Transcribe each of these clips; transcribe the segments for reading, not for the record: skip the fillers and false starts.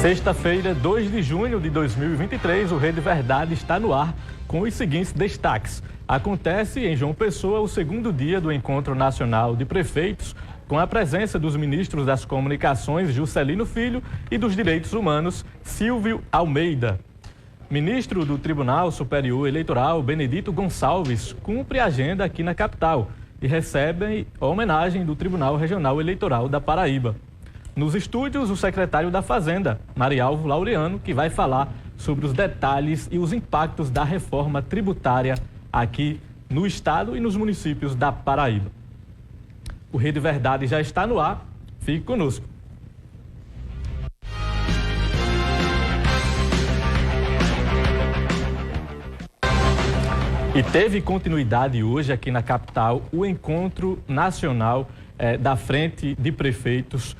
Sexta-feira, 2 de junho de 2023, o Rede Verdade está no ar com os seguintes destaques. Acontece em João Pessoa o segundo dia do Encontro Nacional de Prefeitos, com a presença dos ministros das Comunicações, Juscelino Filho, e dos Direitos Humanos, Silvio Almeida. Ministro do Tribunal Superior Eleitoral, Benedito Gonçalves, cumpre a agenda aqui na capital e recebe a homenagem do Tribunal Regional Eleitoral da Paraíba. Nos estúdios, o secretário da Fazenda, Marialvo Laureano, que vai falar sobre os detalhes e os impactos da reforma tributária aqui no estado e nos municípios da Paraíba. O Rede Verdade já está no ar. Fique conosco. E teve continuidade hoje aqui na capital o Encontro Nacional da Frente de Prefeitos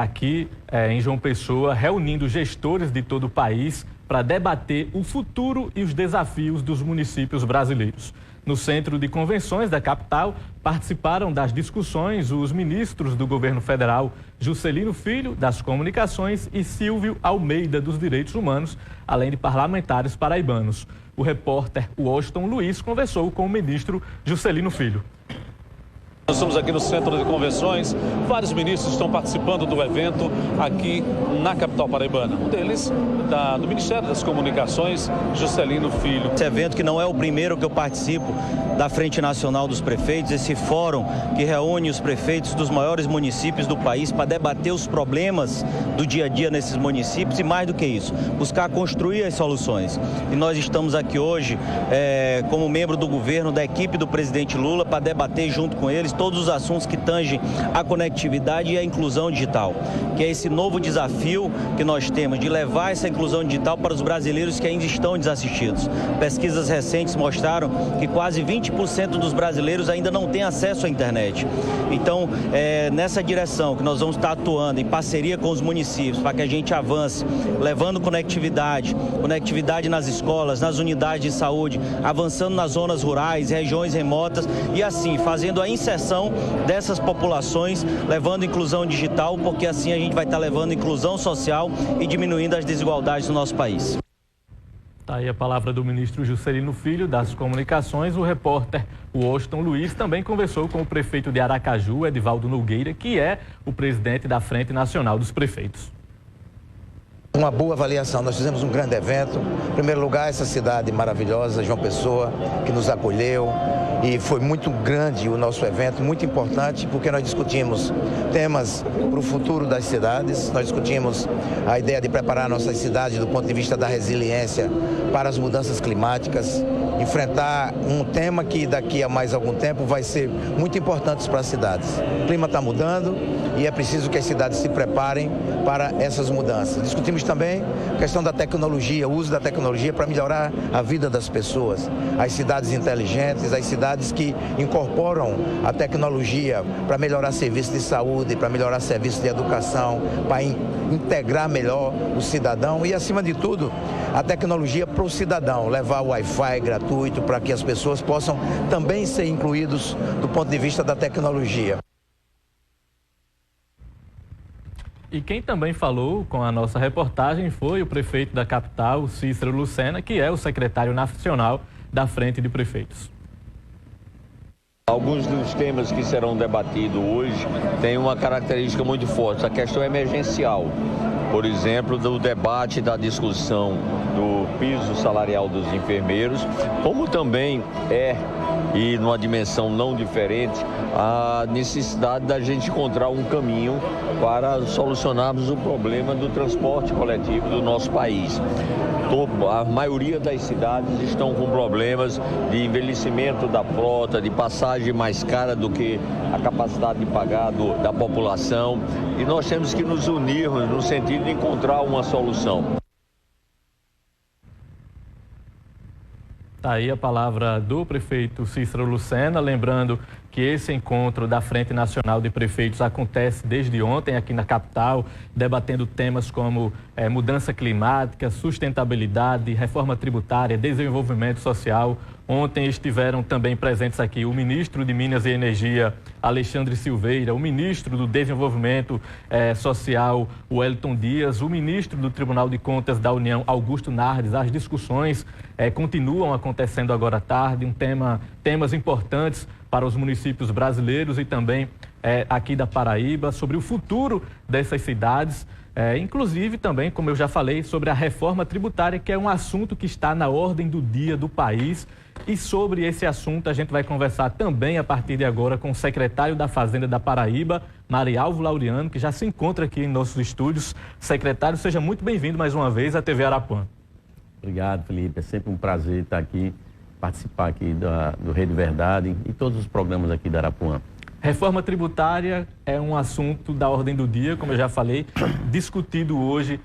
aqui em João Pessoa, reunindo gestores de todo o país para debater o futuro e os desafios dos municípios brasileiros. No Centro de Convenções da capital, participaram das discussões os ministros do governo federal, Juscelino Filho, das Comunicações, e Silvio Almeida, dos Direitos Humanos, além de parlamentares paraibanos. O repórter Washington Luiz conversou com o ministro Juscelino Filho. Nós estamos aqui no Centro de Convenções, vários ministros estão participando do evento aqui na capital paraibana. Um deles, do Ministério das Comunicações, Juscelino Filho. Esse evento que não é o primeiro que eu participo da Frente Nacional dos Prefeitos, esse fórum que reúne os prefeitos dos maiores municípios do país para debater os problemas do dia a dia nesses municípios e, mais do que isso, buscar construir as soluções. E nós estamos aqui hoje como membro do governo, da equipe do presidente Lula, para debater junto com eles todos os assuntos que tangem a conectividade e a inclusão digital, que é esse novo desafio que nós temos de levar essa inclusão digital para os brasileiros que ainda estão desassistidos. Pesquisas recentes mostraram que quase 20% dos brasileiros ainda não têm acesso à internet. Então, é nessa direção que nós vamos estar atuando em parceria com os municípios para que a gente avance, levando conectividade nas escolas, nas unidades de saúde, avançando nas zonas rurais, regiões remotas e assim, fazendo a inserção dessas populações, levando inclusão digital, porque assim a gente vai estar levando inclusão social e diminuindo as desigualdades no nosso país. Está aí a palavra do ministro Juscelino Filho, das Comunicações. O repórter Washington Luiz também conversou com o prefeito de Aracaju, Edivaldo Nogueira, que é o presidente da Frente Nacional dos Prefeitos. Uma boa avaliação, nós fizemos um grande evento. Em primeiro lugar, essa cidade maravilhosa, João Pessoa, que nos acolheu. E foi muito grande o nosso evento, muito importante, porque nós discutimos temas para o futuro das cidades, nós discutimos a ideia de preparar nossas cidades do ponto de vista da resiliência para as mudanças climáticas, enfrentar um tema que daqui a mais algum tempo vai ser muito importante para as cidades. O clima está mudando e é preciso que as cidades se preparem para essas mudanças. Discutimos também a questão da tecnologia, o uso da tecnologia para melhorar a vida das pessoas, as cidades inteligentes, as cidades que incorporam a tecnologia para melhorar serviços de saúde, para melhorar serviços de educação, para integrar melhor o cidadão e, acima de tudo, a tecnologia para o cidadão, levar o Wi-Fi gratuito para que as pessoas possam também ser incluídos do ponto de vista da tecnologia. E quem também falou com a nossa reportagem foi o prefeito da capital, Cícero Lucena, que é o secretário nacional da Frente de Prefeitos. Alguns dos temas que serão debatidos hoje têm uma característica muito forte, a questão emergencial. Por exemplo, do debate, da discussão do piso salarial dos enfermeiros, como também e numa dimensão não diferente, a necessidade da gente encontrar um caminho para solucionarmos o problema do transporte coletivo do nosso país. A maioria das cidades estão com problemas de envelhecimento da frota, de passagem mais cara do que a capacidade de pagar da população, e nós temos que nos unirmos no sentido de encontrar uma solução. Está aí a palavra do prefeito Cícero Lucena, lembrando que esse encontro da Frente Nacional de Prefeitos acontece desde ontem aqui na capital, debatendo temas como mudança climática, sustentabilidade, reforma tributária, desenvolvimento social, Ontem estiveram também presentes aqui o ministro de Minas e Energia, Alexandre Silveira, o ministro do Desenvolvimento Social, Wellington Dias, o ministro do Tribunal de Contas da União, Augusto Nardes. As discussões continuam acontecendo agora à tarde, temas importantes para os municípios brasileiros e também aqui da Paraíba, sobre o futuro dessas cidades. Inclusive também, como eu já falei, sobre a reforma tributária, que é um assunto que está na ordem do dia do país. E sobre esse assunto a gente vai conversar também a partir de agora com o secretário da Fazenda da Paraíba, Marialvo Laureano, que já se encontra aqui em nossos estúdios. Secretário, seja muito bem-vindo mais uma vez à TV Arapuã. Obrigado, Felipe. É sempre um prazer estar aqui, participar aqui do Rede Verdade e todos os programas aqui da Arapuã. Reforma tributária é um assunto da ordem do dia, como eu já falei, discutido hoje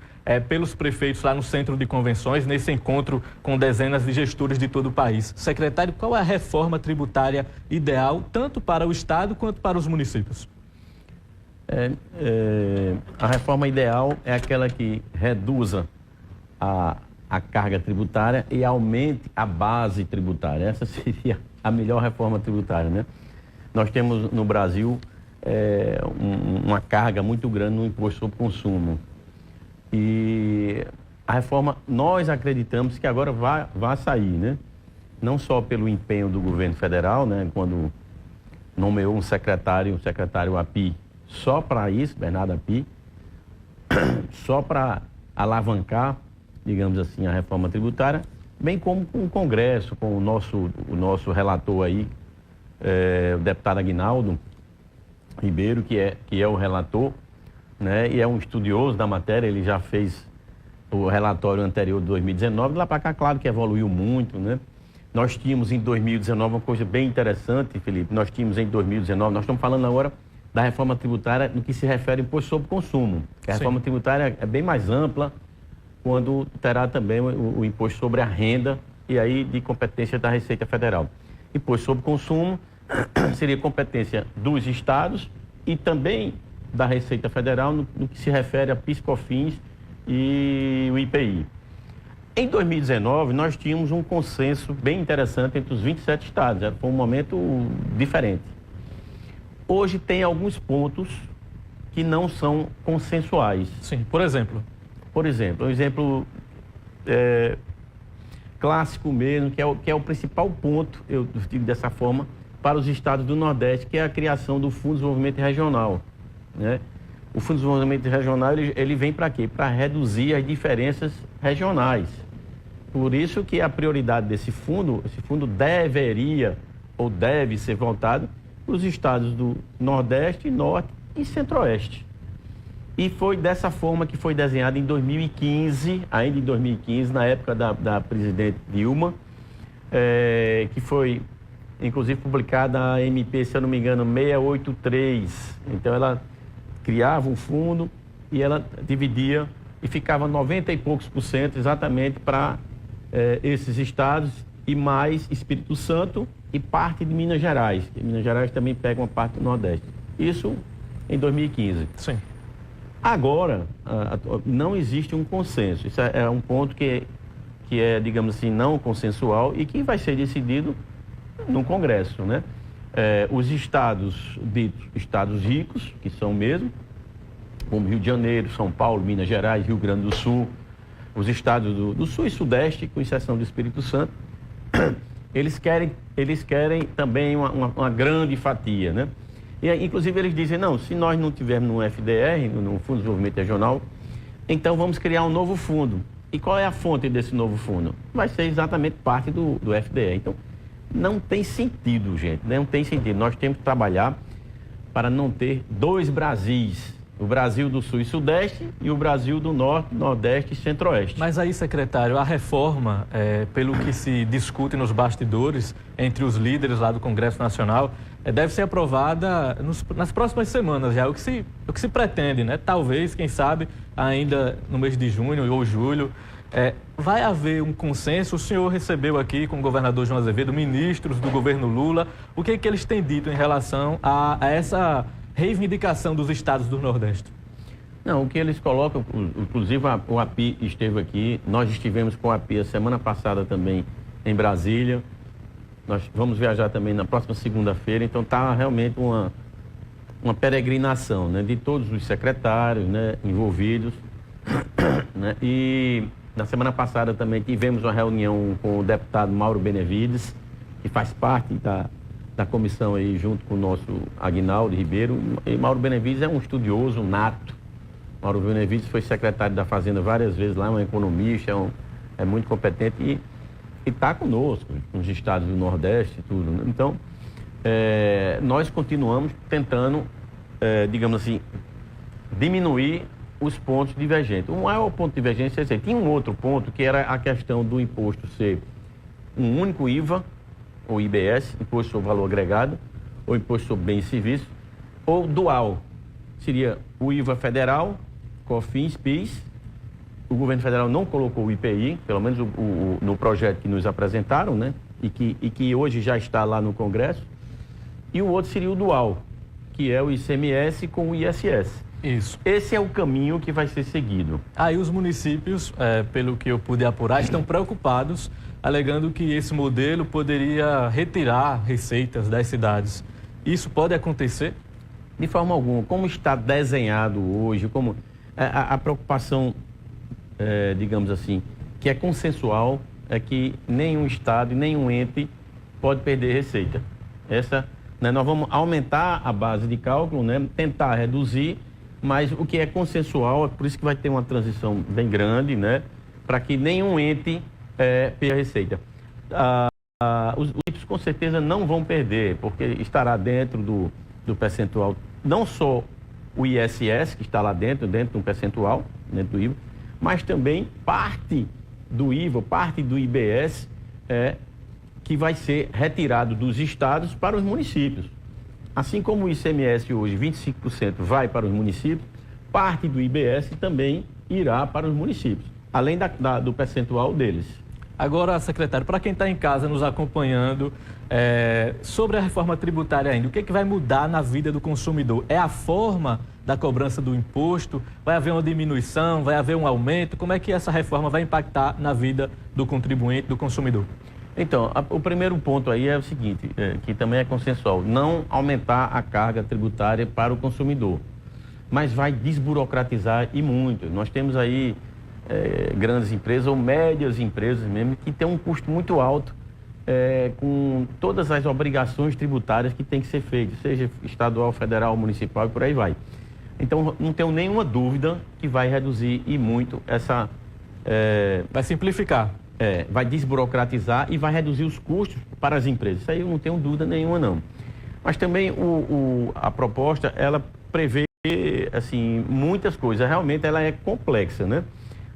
pelos prefeitos lá no Centro de Convenções, nesse encontro com dezenas de gestores de todo o país. Secretário, qual é a reforma tributária ideal, tanto para o Estado quanto para os municípios? A reforma ideal é aquela que reduza a carga tributária e aumente a base tributária. Essa seria a melhor reforma tributária, né? Nós temos no Brasil uma carga muito grande no imposto sobre consumo. E a reforma, nós acreditamos que agora vai sair, né? Não só pelo empenho do governo federal, né? Quando nomeou um secretário API, só para isso, Bernardo API, só para alavancar, digamos assim, a reforma tributária, bem como com o Congresso, com o nosso relator aí, o deputado Aguinaldo Ribeiro, que é o relator, né, e é um estudioso da matéria. Ele já fez o relatório anterior de 2019, lá para cá, claro que evoluiu muito, né? Nós tínhamos em 2019 uma coisa bem interessante, Felipe. Nós estamos falando agora da reforma tributária no que se refere ao imposto sobre consumo. A reforma tributária é bem mais ampla, quando terá também o imposto sobre a renda, e aí de competência da Receita Federal. Imposto sobre consumo seria competência dos estados e também da Receita Federal no que se refere a PIS/COFINS e o IPI. Em 2019, nós tínhamos um consenso bem interessante entre os 27 estados. Foi um momento diferente. Hoje tem alguns pontos que não são consensuais. Sim, por exemplo? Por exemplo, um exemplo clássico mesmo, que é o principal ponto, eu digo dessa forma, para os estados do Nordeste, que é a criação do Fundo de Desenvolvimento Regional, né? O Fundo de Desenvolvimento Regional, ele vem para quê? Para reduzir as diferenças regionais. Por isso que a prioridade desse fundo, deveria ou deve ser voltado para os estados do Nordeste, Norte e Centro-Oeste. E foi dessa forma que foi desenhado em 2015, ainda em 2015, na época da presidente Dilma, que foi, inclusive, publicada a MP, se eu não me engano, 683. Então, ela criava um fundo e ela dividia e ficava 90 e poucos % exatamente para esses estados e mais Espírito Santo e parte de Minas Gerais. E Minas Gerais também pega uma parte do Nordeste. Isso em 2015. Sim. Agora, não existe um consenso. Isso é um ponto que é, digamos assim, não consensual e que vai ser decidido no Congresso, né? Os estados ditos estados ricos, que são mesmo, como Rio de Janeiro, São Paulo, Minas Gerais, Rio Grande do Sul, os estados do Sul e Sudeste, com exceção do Espírito Santo, eles querem também uma grande fatia, né? E, inclusive, eles dizem, não, se nós não tivermos no FDR, no Fundo de Desenvolvimento Regional, então vamos criar um novo fundo. E qual é a fonte desse novo fundo? Vai ser exatamente parte do FDR. Então, não tem sentido, gente, não tem sentido. Nós temos que trabalhar para não ter dois Brasis. O Brasil do Sul e Sudeste e o Brasil do Norte, Nordeste e Centro-Oeste. Mas aí, secretário, a reforma, pelo que se discute nos bastidores entre os líderes lá do Congresso Nacional, deve ser aprovada nas próximas semanas já, o que se pretende, né? Talvez, quem sabe, ainda no mês de junho ou julho. Vai haver um consenso? O senhor recebeu aqui com o governador João Azevedo, ministros do governo Lula. O que é que eles têm dito em relação a essa reivindicação dos estados do Nordeste? Não, o que eles colocam, inclusive o API esteve aqui, nós estivemos com o API a semana passada também em Brasília, Nós vamos viajar também na próxima segunda-feira, então está realmente uma peregrinação, né, de todos os secretários, né, envolvidos. Né, e na semana passada também tivemos uma reunião com o deputado Mauro Benevides, que faz parte da comissão aí junto com o nosso Aguinaldo Ribeiro. E Mauro Benevides é um estudioso nato. Mauro Benevides foi secretário da Fazenda várias vezes lá, um economista, é muito competente e está conosco, nos estados do Nordeste e tudo. Né? Então, nós continuamos tentando, digamos assim, diminuir os pontos divergentes. O maior ponto de divergência é esse. Tinha um outro ponto que era a questão do imposto ser um único IVA, ou IBS, Imposto sobre Valor Agregado, ou Imposto sobre Bens e Serviços, ou dual. Seria o IVA federal, COFINS, PIS. O governo federal não colocou o IPI, pelo menos no projeto que nos apresentaram, né? E que hoje já está lá no Congresso. E o outro seria o dual, que é o ICMS com o ISS. Isso. Esse é o caminho que vai ser seguido. Aí os municípios, pelo que eu pude apurar, estão preocupados, alegando que esse modelo poderia retirar receitas das cidades. Isso pode acontecer? De forma alguma. Como está desenhado hoje, como a preocupação, digamos assim, que é consensual, é que nenhum estado e nenhum ente pode perder receita. Nós vamos aumentar a base de cálculo, né, tentar reduzir, mas o que é consensual, é por isso que vai ter uma transição bem grande, né, para que nenhum ente perca receita. Os municípios com certeza não vão perder, porque estará dentro do percentual, não só o ISS, que está lá dentro do percentual, dentro do IVA, mas também parte do IVA, parte do IBS, que vai ser retirado dos estados para os municípios. Assim como o ICMS hoje, 25% vai para os municípios, parte do IBS também irá para os municípios, além do percentual deles. Agora, secretário, para quem está em casa nos acompanhando, sobre a reforma tributária ainda, o que vai mudar na vida do consumidor? É a forma da cobrança do imposto? Vai haver uma diminuição? Vai haver um aumento? Como é que essa reforma vai impactar na vida do contribuinte, do consumidor? Então, o primeiro ponto aí é o seguinte, que também é consensual, não aumentar a carga tributária para o consumidor, mas vai desburocratizar e muito. Nós temos aí grandes empresas ou médias empresas mesmo que têm um custo muito alto com todas as obrigações tributárias que tem que ser feitas, seja estadual, federal, municipal e por aí vai. Então, não tenho nenhuma dúvida que vai reduzir e muito essa... Vai simplificar. Vai desburocratizar e vai reduzir os custos para as empresas. Isso aí eu não tenho dúvida nenhuma, não. Mas também a proposta, ela prevê, assim, muitas coisas. Realmente, ela é complexa, né?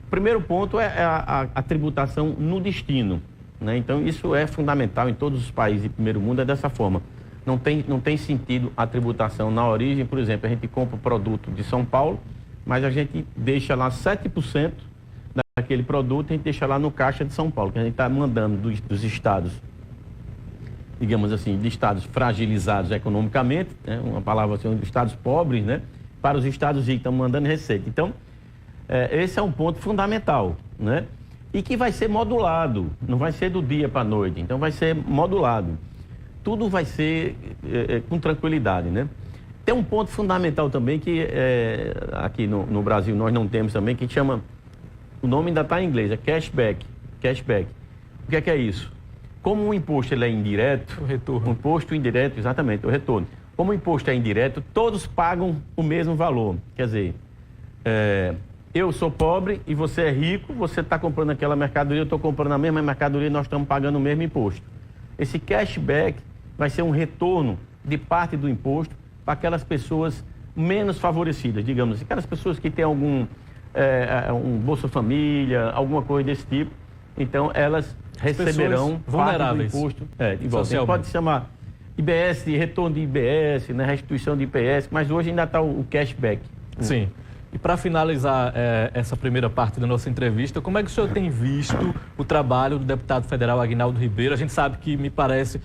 O primeiro ponto é a tributação no destino, né? Então, isso é fundamental em todos os países de primeiro mundo, é dessa forma. Não tem sentido a tributação na origem. Por exemplo, a gente compra o produto de São Paulo, mas a gente deixa lá 7% daquele produto, a gente deixa lá no caixa de São Paulo, que a gente está mandando dos estados, digamos assim, de estados fragilizados economicamente, né, uma palavra assim, de estados pobres, né, para os estados ricos, estamos mandando receita. Então, esse é um ponto fundamental, né, e que vai ser modulado, não vai ser do dia para a noite, então vai ser modulado. Tudo vai ser com tranquilidade, né. Tem um ponto fundamental também que aqui no Brasil nós não temos também, que chama... O nome ainda está em inglês, é cashback. O que é isso? Como o imposto ele é indireto... O retorno. O imposto indireto, exatamente, o retorno. Como o imposto é indireto, todos pagam o mesmo valor. Quer dizer, eu sou pobre e você é rico, você está comprando aquela mercadoria, eu estou comprando a mesma mercadoria e nós estamos pagando o mesmo imposto. Esse cashback vai ser um retorno de parte do imposto para aquelas pessoas menos favorecidas, digamos assim, aquelas pessoas que têm algum... um Bolsa Família, alguma coisa desse tipo. Então, elas receberão vulneráveis parte do imposto. Igual, pode chamar IBS, retorno de IBS, né, restituição de IPS, mas hoje ainda está o cashback. Sim. E para finalizar essa primeira parte da nossa entrevista, como é que o senhor tem visto o trabalho do deputado federal Aguinaldo Ribeiro? A gente sabe que, me parece,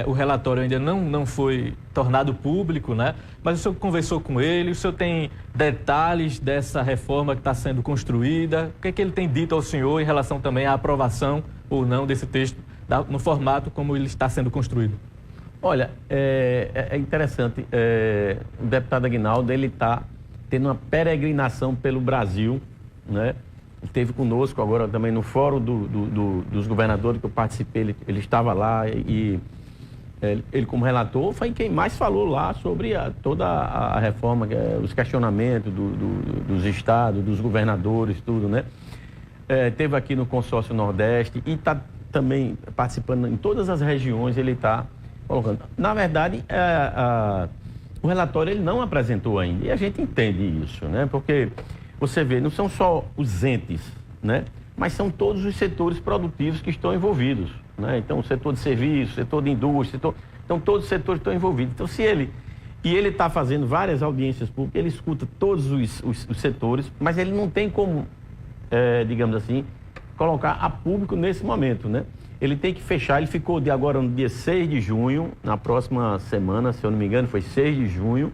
o relatório ainda não foi tornado público, né? Mas o senhor conversou com ele, o senhor tem detalhes dessa reforma que está sendo construída? O que é que ele tem dito ao senhor em relação também à aprovação ou não desse texto no formato como ele está sendo construído? Olha, é interessante, o deputado Aguinaldo, ele está tendo uma peregrinação pelo Brasil, né? Esteve conosco agora também no fórum dos governadores que eu participei, ele estava lá e ele como relator foi quem mais falou lá sobre toda a reforma, os questionamentos dos estados, dos governadores, tudo, né? Esteve aqui no Consórcio Nordeste e está também participando em todas as regiões, ele está colocando. Na verdade, o relatório ele não apresentou ainda, e a gente entende isso, né? Porque você vê, não são só os entes, né? Mas são todos os setores produtivos que estão envolvidos, né? Então, o setor de serviço, setor de indústria, então todos os setores estão envolvidos. Então, ele está fazendo várias audiências públicas, ele escuta todos os setores, mas ele não tem como, digamos assim, colocar a público nesse momento, né? Ele tem que fechar, ele ficou de agora no dia 6 de junho, na próxima semana, se eu não me engano, foi 6 de junho,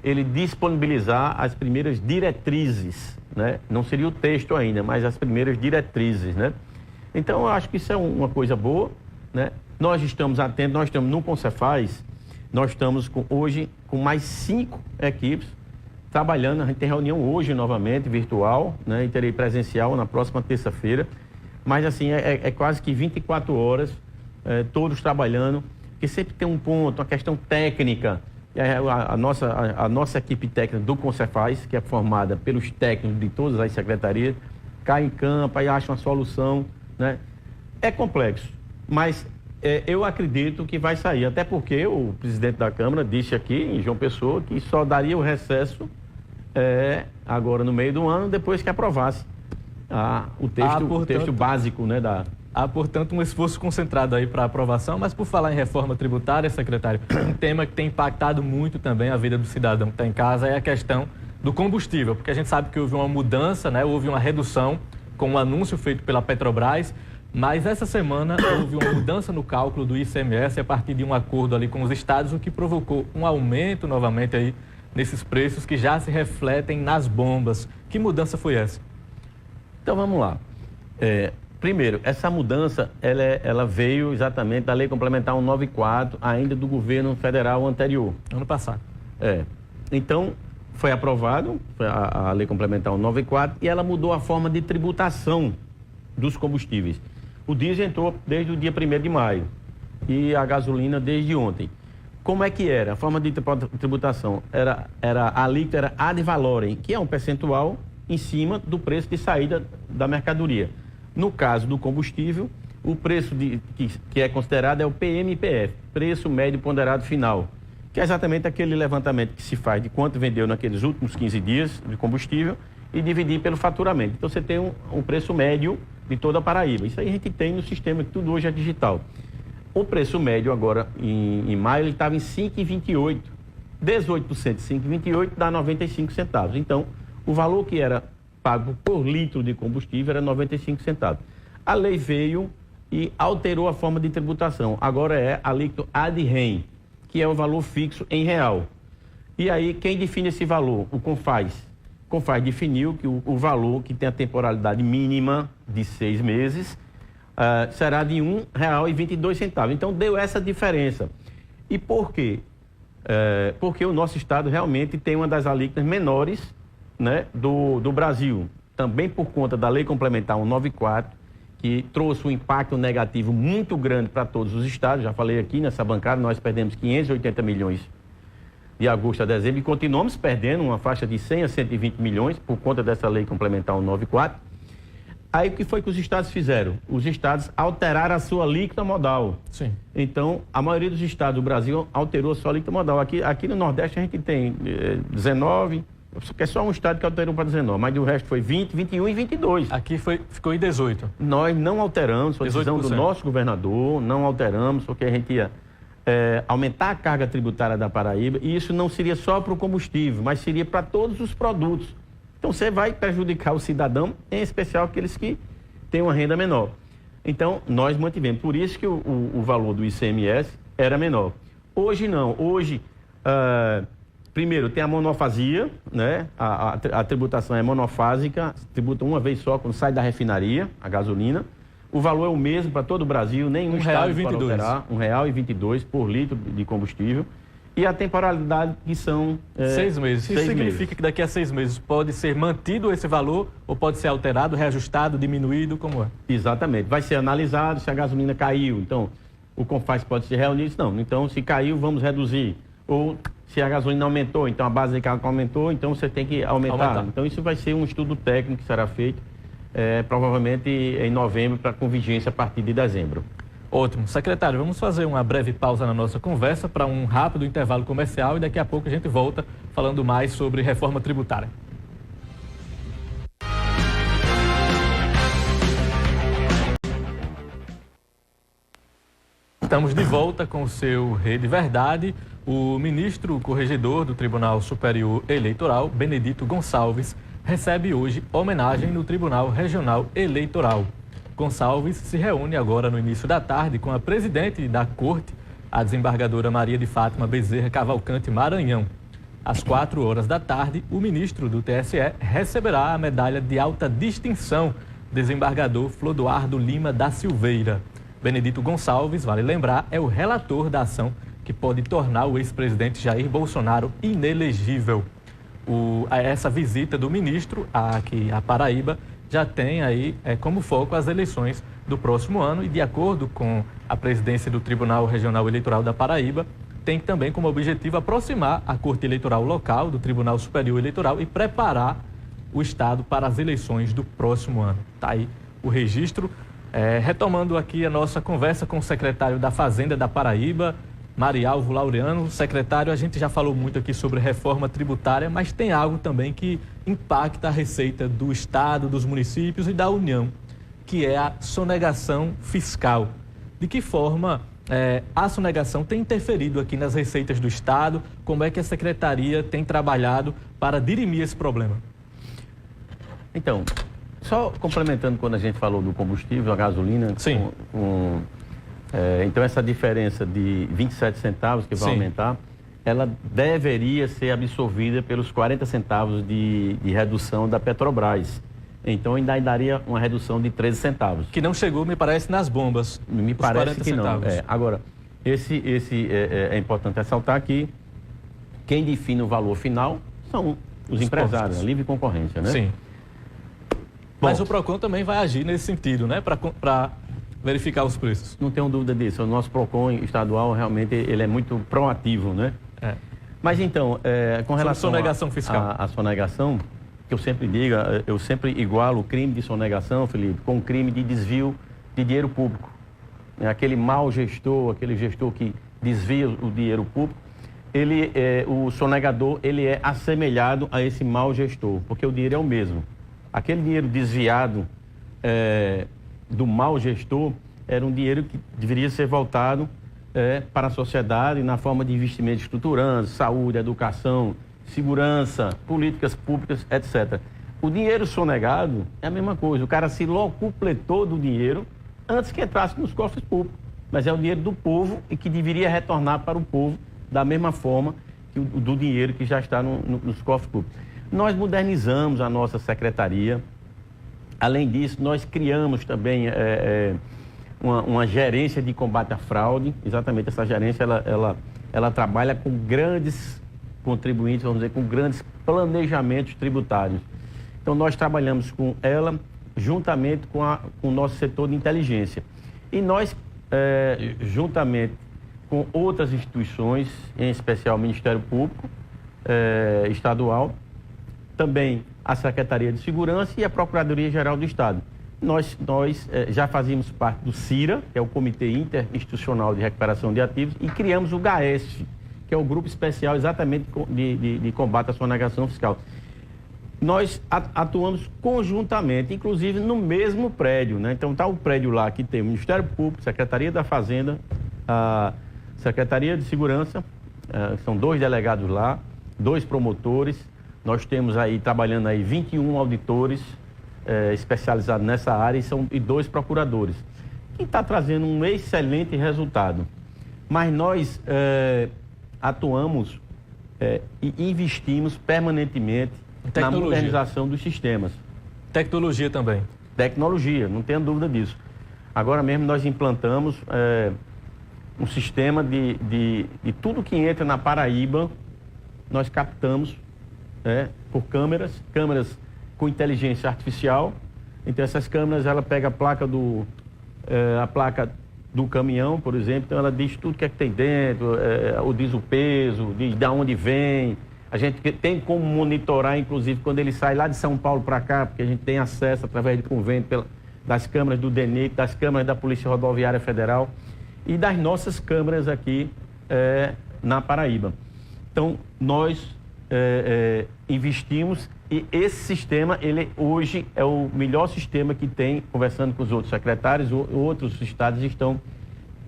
ele disponibilizar as primeiras diretrizes, né? Não seria o texto ainda, mas as primeiras diretrizes, né? Então, eu acho que isso é uma coisa boa, né? Nós estamos atentos, nós estamos no Concefaz, nós estamos hoje com mais 5 equipes trabalhando, a gente tem reunião hoje novamente, virtual, né? E terei presencial na próxima terça-feira, mas assim, é quase que 24 horas, todos trabalhando, porque sempre tem um ponto, uma questão técnica. A nossa equipe técnica do Concefaz, que é formada pelos técnicos de todas as secretarias, cai em campo e acha uma solução, né? É complexo, mas eu acredito que vai sair, até porque o presidente da Câmara disse aqui, em João Pessoa, que só daria o recesso agora no meio do ano, depois que aprovasse o texto básico, né, Há, portanto, um esforço concentrado aí para aprovação, mas por falar em reforma tributária, secretário, um tema que tem impactado muito também a vida do cidadão que está em casa é a questão do combustível, porque a gente sabe que houve uma mudança, né? Houve uma redução com um anúncio feito pela Petrobras, mas essa semana houve uma mudança no cálculo do ICMS a partir de um acordo ali com os estados, o que provocou um aumento novamente aí nesses preços que já se refletem nas bombas. Que mudança foi essa? Então vamos lá. Primeiro, essa mudança ela veio exatamente da Lei Complementar 194, ainda do governo federal anterior. Ano passado. Então, foi aprovado a Lei Complementar 194 e ela mudou a forma de tributação dos combustíveis. O diesel entrou desde o dia 1º de maio e a gasolina desde ontem. Como é que era? A forma de tributação a alíquota era ad valorem, que é um percentual em cima do preço de saída da mercadoria. No caso do combustível, o preço que é considerado é o PMPF, Preço Médio Ponderado Final, que é exatamente aquele levantamento que se faz de quanto vendeu naqueles últimos 15 dias de combustível e dividir pelo faturamento. Então, você tem um preço médio de toda a Paraíba. Isso aí a gente tem no sistema, que tudo hoje é digital. O preço médio agora, em maio, ele estava em 5,28. 18% de 5,28 dá 95 centavos. Então, o valor que era pago por litro de combustível era 95 centavos. A lei veio e alterou a forma de tributação. Agora é alíquota ad rem, que é o valor fixo em real. E aí, quem define esse valor? O Confaz. O Confaz definiu que o valor que tem a temporalidade mínima de 6 meses será de R$ 1,22. Então, deu essa diferença. E por quê? Porque o nosso estado realmente tem uma das alíquotas menores, né, do Brasil, também por conta da Lei Complementar 194, que trouxe um impacto negativo muito grande para todos os estados. Já falei aqui nessa bancada, nós perdemos 580 milhões de agosto a dezembro e continuamos perdendo uma faixa de 100 a 120 milhões por conta dessa Lei Complementar 194. Aí o que foi que os estados fizeram? Os estados alteraram a sua alíquota modal. Sim. Então, a maioria dos estados do Brasil alterou a sua alíquota modal. Aqui no Nordeste a gente tem 19, que é só um estado que alterou para 19, mas o resto foi 20, 21 e 22. Aqui ficou em 18. Nós não alteramos, foi decisão do nosso governador, não alteramos, porque a gente ia aumentar a carga tributária da Paraíba, e isso não seria só para o combustível, mas seria para todos os produtos. Então, você vai prejudicar o cidadão, em especial aqueles que têm uma renda menor. Então, nós mantivemos. Por isso que o valor do ICMS era menor. Hoje, não. Hoje, primeiro, tem a monofasia, né? A tributação é monofásica, tributa uma vez só quando sai da refinaria, a gasolina. O valor é o mesmo para todo o Brasil, nenhum estado pode alterar, R$ 1,22 por litro de combustível. E a temporalidade que são 6 meses. Isso significa que daqui a 6 meses pode ser mantido esse valor ou pode ser alterado, reajustado, diminuído, como é? Exatamente. Vai ser analisado se a gasolina caiu. Então, o CONFAZ pode se reunir. Não, então se caiu, vamos reduzir. Ou se a gasolina aumentou, então a base de cálculo aumentou, então você tem que aumentar. Então isso vai ser um estudo técnico que será feito provavelmente em novembro para com vigência a partir de dezembro. Ótimo. Secretário, vamos fazer uma breve pausa na nossa conversa para um rápido intervalo comercial e daqui a pouco a gente volta falando mais sobre reforma tributária. Estamos de volta com o seu Rede Verdade. O ministro corregedor do Tribunal Superior Eleitoral, Benedito Gonçalves, recebe hoje homenagem no Tribunal Regional Eleitoral. Gonçalves se reúne agora no início da tarde com a presidente da Corte, a desembargadora Maria de Fátima Bezerra Cavalcante Maranhão. Às 4 da tarde, o ministro do TSE receberá a medalha de alta distinção, desembargador Flodoardo Lima da Silveira. Benedito Gonçalves, vale lembrar, é o relator da ação que pode tornar o ex-presidente Jair Bolsonaro inelegível. Essa visita do ministro aqui à Paraíba já tem aí como foco as eleições do próximo ano e, de acordo com a presidência do Tribunal Regional Eleitoral da Paraíba, tem também como objetivo aproximar a Corte Eleitoral local do Tribunal Superior Eleitoral e preparar o Estado para as eleições do próximo ano. Está aí o registro. Retomando aqui a nossa conversa com o secretário da Fazenda da Paraíba, Marialvo Laureano. Secretário, a gente já falou muito aqui sobre reforma tributária, mas tem algo também que impacta a receita do Estado, dos municípios e da União, que é a sonegação fiscal. De que forma a sonegação tem interferido aqui nas receitas do Estado? Como é que a Secretaria tem trabalhado para dirimir esse problema? Então, só complementando quando a gente falou do combustível, a gasolina, sim, então essa diferença de 27 centavos que vai aumentar, ela deveria ser absorvida pelos 40 centavos de redução da Petrobras. Então ainda daria uma redução de 13 centavos. Que não chegou, me parece, nas bombas. Me parece que não. Agora, é importante ressaltar que quem define o valor final são os empresários, a livre concorrência, né? Sim. Mas o PROCON também vai agir nesse sentido, né? Para verificar os preços. Não tenho dúvida disso. O nosso PROCON estadual realmente ele é muito proativo, né? Mas então, com relação à sonegação fiscal, a sonegação, que eu sempre digo, eu sempre igualo o crime de sonegação, Felipe, com o crime de desvio de dinheiro público. Aquele mau gestor, aquele gestor que desvia o dinheiro público, o sonegador, ele é assemelhado a esse mau gestor, porque o dinheiro é o mesmo. Aquele dinheiro desviado do mau gestor era um dinheiro que deveria ser voltado para a sociedade na forma de investimentos estruturantes, saúde, educação, segurança, políticas públicas, etc. O dinheiro sonegado é a mesma coisa. O cara se locupletou do dinheiro antes que entrasse nos cofres públicos. Mas é o dinheiro do povo e que deveria retornar para o povo da mesma forma que do dinheiro que já está nos cofres públicos. Nós modernizamos a nossa secretaria. Além disso, nós criamos também uma gerência de combate à fraude. Exatamente, essa gerência, ela trabalha com grandes contribuintes, vamos dizer, com grandes planejamentos tributários. Então, nós trabalhamos com ela juntamente com o nosso setor de inteligência. E nós, juntamente com outras instituições, em especial o Ministério Público Estadual, também a Secretaria de Segurança e a Procuradoria-Geral do Estado. Nós já fazíamos parte do CIRA, que é o Comitê Interinstitucional de Recuperação de Ativos, e criamos o GAESF, que é o Grupo Especial exatamente de combate à sonegação fiscal. Nós atuamos conjuntamente, inclusive no mesmo prédio, né? Então está o prédio lá que tem o Ministério Público, Secretaria da Fazenda, a Secretaria de Segurança, são 2 delegados lá, 2 promotores. Nós temos aí, trabalhando aí, 21 auditores especializados nessa área e 2 procuradores, que está trazendo um excelente resultado. Mas nós atuamos e investimos permanentemente na modernização dos sistemas. Tecnologia também. Tecnologia, não tenha dúvida disso. Agora mesmo nós implantamos um sistema de tudo que entra na Paraíba, nós captamos por câmeras com inteligência artificial. Então essas câmeras, ela pega a placa do caminhão, por exemplo, então ela diz tudo que é que tem dentro, ou diz o peso, diz de onde vem. A gente tem como monitorar, inclusive, quando ele sai lá de São Paulo para cá, porque a gente tem acesso através de convênio das câmeras do DENIT, das câmeras da Polícia Rodoviária Federal e das nossas câmeras aqui na Paraíba. Então, nós investimos e esse sistema, ele hoje é o melhor sistema que tem, conversando com os outros secretários, outros estados estão,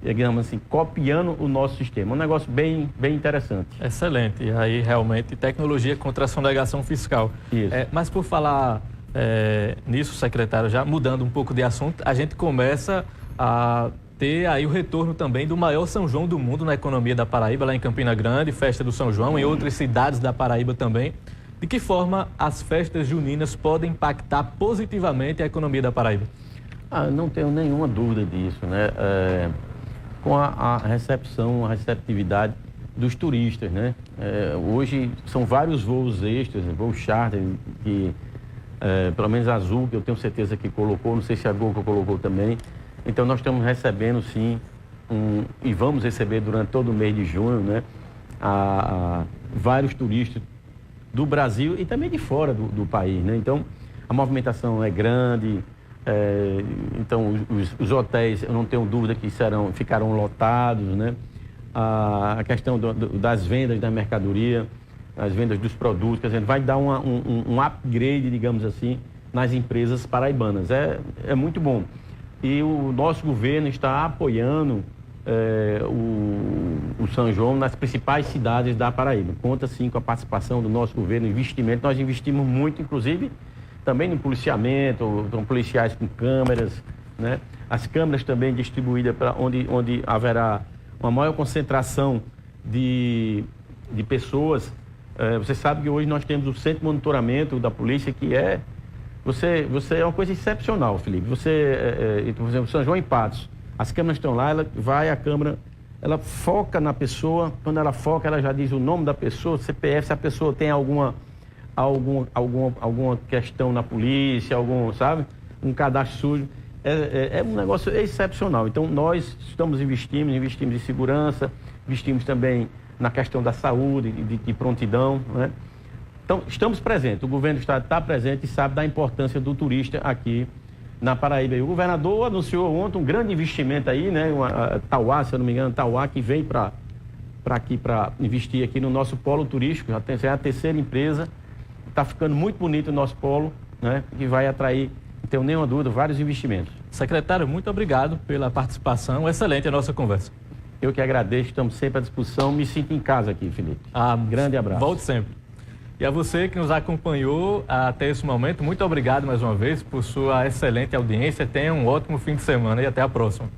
digamos assim, copiando o nosso sistema. Um negócio bem interessante. Excelente. E aí, realmente, tecnologia contra a sonegação fiscal. Isso. Mas por falar nisso, secretário, já mudando um pouco de assunto, a gente começa a ter aí o retorno também do maior São João do mundo na economia da Paraíba, lá em Campina Grande, festa do São João, em outras cidades da Paraíba também. De que forma as festas juninas podem impactar positivamente a economia da Paraíba? Não tenho nenhuma dúvida disso, né? Com a receptividade dos turistas, né? Hoje são vários voos extras, voos charter, que pelo menos a Azul, que eu tenho certeza que colocou, não sei se a Gol colocou também. Então nós estamos recebendo sim, e vamos receber durante todo o mês de junho, né? Vários turistas do Brasil e também de fora do país, né? Então a movimentação é grande, então os hotéis, eu não tenho dúvida que ficarão lotados, né? A questão das vendas da mercadoria, as vendas dos produtos, quer dizer, vai dar um upgrade, digamos assim, nas empresas paraibanas. É muito bom. E o nosso governo está apoiando o São João nas principais cidades da Paraíba. Conta sim com a participação do nosso governo, investimento. Nós investimos muito, inclusive, também no policiamento, com policiais com câmeras, né? As câmeras também distribuídas para onde haverá uma maior concentração de pessoas. Você sabe que hoje nós temos o centro de monitoramento da polícia, que você é uma coisa excepcional, Felipe. Por exemplo, São João e Patos, as câmeras estão lá, a câmera, ela foca na pessoa, quando ela foca, ela já diz o nome da pessoa, CPF, se a pessoa tem alguma questão na polícia, sabe? Um cadastro sujo. É um negócio excepcional. Então, nós estamos investimos em segurança, investimos também na questão da saúde, de prontidão, né? Então, estamos presentes, o governo do estado está presente e sabe da importância do turista aqui na Paraíba. E o governador anunciou ontem um grande investimento aí, né? Tauá, se eu não me engano, que vem para investir aqui no nosso polo turístico. Já é a terceira empresa, está ficando muito bonito o nosso polo, né? Que vai atrair, não tenho nenhuma dúvida, vários investimentos. Secretário, muito obrigado pela participação, excelente a nossa conversa. Eu que agradeço, estamos sempre à disposição, me sinto em casa aqui, Felipe. Grande abraço. Volte sempre. E a você que nos acompanhou até esse momento, muito obrigado mais uma vez por sua excelente audiência. Tenha um ótimo fim de semana e até a próxima.